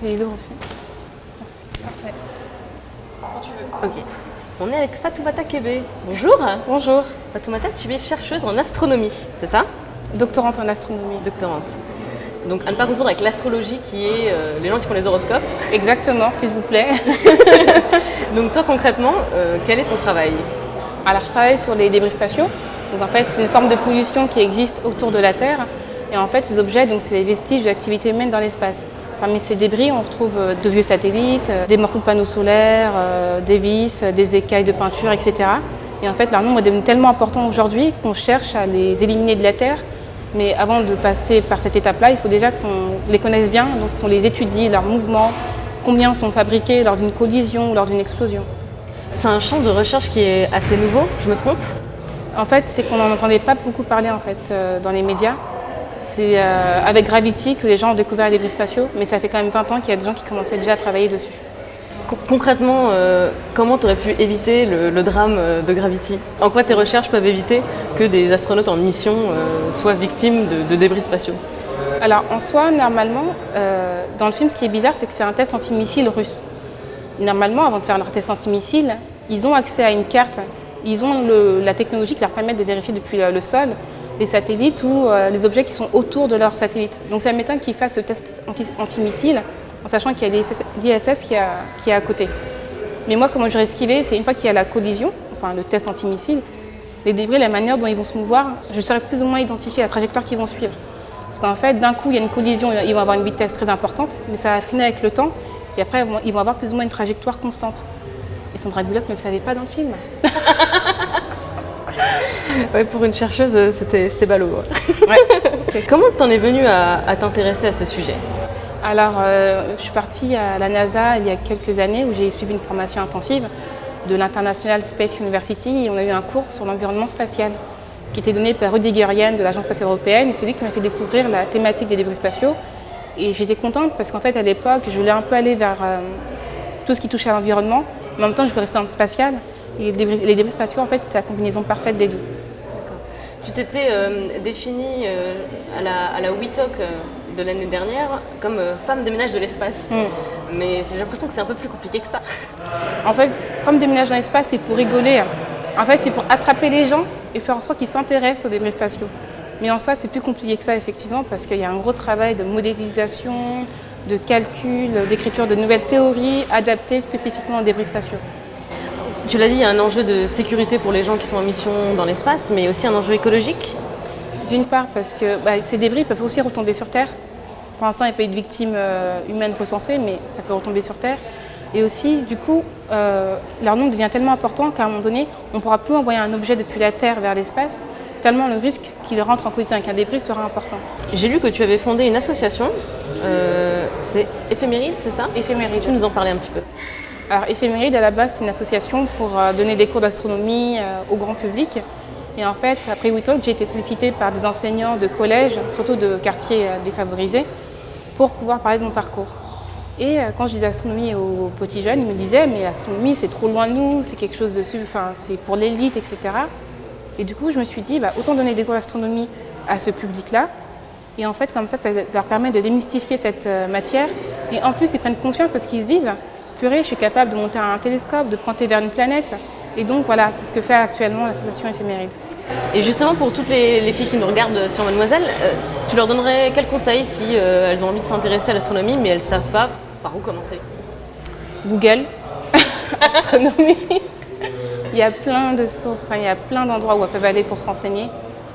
Et les deux aussi. Merci. Parfait. Quand tu veux. Ok. On est avec Fatoumata Kébé. Bonjour. Bonjour. Fatoumata, tu es chercheuse en astronomie, c'est ça? Doctorante en astronomie. Doctorante. Donc à ne pas confondre avec l'astrologie qui est les gens qui font les horoscopes. Exactement, s'il vous plaît. Donc toi concrètement, quel est ton travail? Alors je travaille sur les débris spatiaux. Donc en fait, c'est une forme de pollution qui existe autour de la Terre. Et en fait, ces objets, donc c'est les vestiges de l'activité humaine dans l'espace. Parmi ces débris, on retrouve de vieux satellites, des morceaux de panneaux solaires, des vis, des écailles de peinture, etc. Et en fait, leur nombre est devenu tellement important aujourd'hui qu'on cherche à les éliminer de la Terre. Mais avant de passer par cette étape-là, il faut déjà qu'on les connaisse bien, donc qu'on les étudie, leurs mouvements, combien sont fabriqués lors d'une collision ou lors d'une explosion. C'est un champ de recherche qui est assez nouveau, je me trompe? En fait, c'est qu'on n'en entendait pas beaucoup parler en fait, dans les médias. C'est avec Gravity que les gens ont découvert les débris spatiaux, mais ça fait quand même 20 ans qu'il y a des gens qui commençaient déjà à travailler dessus. Concrètement, comment tu aurais pu éviter le drame de Gravity? En quoi tes recherches peuvent éviter que des astronautes en mission soient victimes de débris spatiaux? Alors en soi, normalement, dans le film, ce qui est bizarre, c'est que c'est un test antimissile russe. Normalement, avant de faire leur test antimissile, ils ont accès à une carte, ils ont la technologie qui leur permet de vérifier depuis le sol les satellites ou les objets qui sont autour de leur satellite. Donc ça m'étonne qu'ils fassent ce test antimissile en sachant qu'il y a l'ISS qui est à côté. Mais moi, comment j'aurais esquivé, c'est une fois qu'il y a la collision, enfin le test antimissile, les débris, la manière dont ils vont se mouvoir, je saurais plus ou moins identifier la trajectoire qu'ils vont suivre. Parce qu'en fait, d'un coup, il y a une collision, ils vont avoir une vitesse très importante, mais ça va freiner avec le temps, et après, ils vont avoir plus ou moins une trajectoire constante. Et Sandra Bullock ne le savait pas dans le film. Ouais, pour une chercheuse, c'était ballot. Ouais. Comment t'en es venue à t'intéresser à ce sujet? Alors, je suis partie à la NASA il y a quelques années où j'ai suivi une formation intensive de l'International Space University et on a eu un cours sur l'environnement spatial qui était donné par Rudi Guerrian de l'Agence spatiale européenne et c'est lui qui m'a fait découvrir la thématique des débris spatiaux. Et j'étais contente parce qu'en fait, à l'époque, je voulais un peu aller vers tout ce qui touchait à l'environnement, mais en même temps, je voulais rester dans le spatial. Et les débris spatiaux, en fait, c'était la combinaison parfaite des deux. Tu t'étais définie à la WeTalk de l'année dernière comme femme des ménages de l'espace. Mais j'ai l'impression que c'est un peu plus compliqué que ça. En fait, femme des ménages dans l'espace, c'est pour rigoler. En fait, c'est pour attraper les gens et faire en sorte qu'ils s'intéressent aux débris spatiaux. Mais en soi, c'est plus compliqué que ça, effectivement, parce qu'il y a un gros travail de modélisation, de calcul, d'écriture de nouvelles théories adaptées spécifiquement aux débris spatiaux. Tu l'as dit, il y a un enjeu de sécurité pour les gens qui sont en mission dans l'espace, mais aussi un enjeu écologique. D'une part, parce que ces débris peuvent aussi retomber sur Terre. Pour l'instant, il n'y a pas eu de victimes humaines recensées, mais ça peut retomber sur Terre. Et aussi, du coup, leur nombre devient tellement important qu'à un moment donné, on ne pourra plus envoyer un objet depuis la Terre vers l'espace, tellement le risque qu'il rentre en collision avec un débris sera important. J'ai lu que tu avais fondé une association, c'est Éphéméride, c'est ça? Éphéméride. Est-ce que tu nous en parlais un petit peu? Alors, Éphéméride, à la base, c'est une association pour donner des cours d'astronomie au grand public. Et en fait, après WeTalk, j'ai été sollicitée par des enseignants de collège, surtout de quartiers défavorisés, pour pouvoir parler de mon parcours. Et quand je disais astronomie aux petits jeunes, ils me disaient « mais l'astronomie, c'est trop loin de nous, c'est quelque chose de c'est pour l'élite, etc. » Et du coup, je me suis dit autant donner des cours d'astronomie à ce public-là. Et en fait, comme ça leur permet de démystifier cette matière. Et en plus, ils prennent confiance parce qu'ils se disent « purée, je suis capable de monter un télescope, de pointer vers une planète. » Et donc voilà, c'est ce que fait actuellement l'association Éphéméride. Et justement, pour toutes les filles qui nous regardent sur Mademoiselle, tu leur donnerais quel conseil si elles ont envie de s'intéresser à l'astronomie mais elles ne savent pas par où commencer? Google, astronomie. Il y a plein de sources, il y a plein d'endroits où elles peuvent aller pour se renseigner.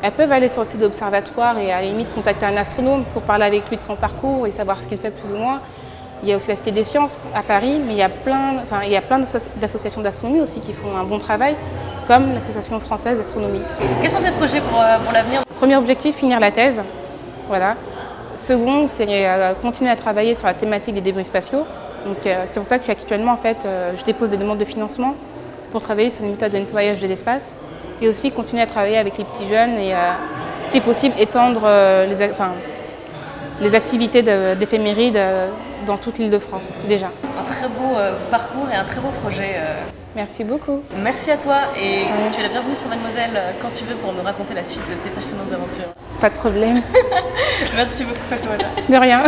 Elles peuvent aller sur le site d'observatoire et à la limite contacter un astronome pour parler avec lui de son parcours et savoir ce qu'il fait plus ou moins. Il y a aussi la Cité des Sciences à Paris, mais il y a plein d'associations d'astronomie aussi qui font un bon travail, comme l'Association française d'astronomie. Quels sont tes projets pour l'avenir? Premier objectif, finir la thèse. Voilà. Second, c'est continuer à travailler sur la thématique des débris spatiaux. Donc, c'est pour ça qu'actuellement, en fait, je dépose des demandes de financement pour travailler sur une méthode de nettoyage de l'espace et aussi continuer à travailler avec les petits jeunes et, si possible, étendre les activités d'Éphéméride dans toute l'Île-de-France, déjà. Un très beau parcours et un très beau projet. Merci beaucoup. Merci à toi et tu es la bienvenue sur Mademoiselle quand tu veux pour nous raconter la suite de tes passionnantes aventures. Pas de problème. Merci beaucoup, Fatoumata. De rien.